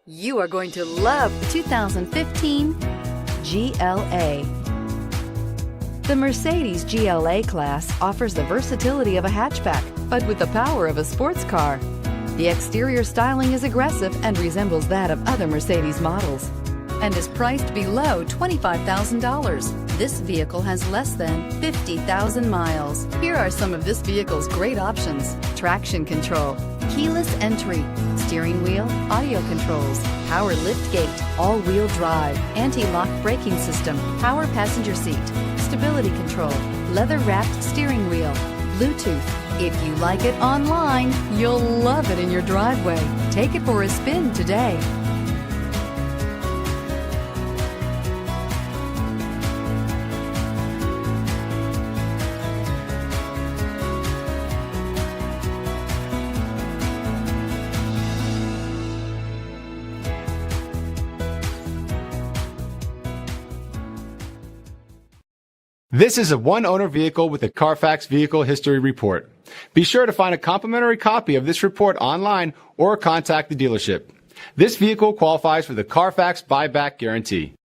You are going to love 2015 GLA. The Mercedes GLA class offers the versatility of a hatchback, but with the power of a sports car. The exterior styling is aggressive and resembles that of other Mercedes models, and is priced below $25,000. This vehicle has less than 50,000 miles. Here are some of this vehicle's great options: traction control, keyless entry, steering wheel audio controls, power liftgate, all-wheel drive, anti-lock braking system, power passenger seat, stability control, leather-wrapped steering wheel, Bluetooth. If you like it online, you'll love it in your driveway. Take it for a spin today. This is a one-owner vehicle with a CARFAX Vehicle History Report. Be sure to find a complimentary copy of this report online or contact the dealership. This vehicle qualifies for the CARFAX Buyback Guarantee.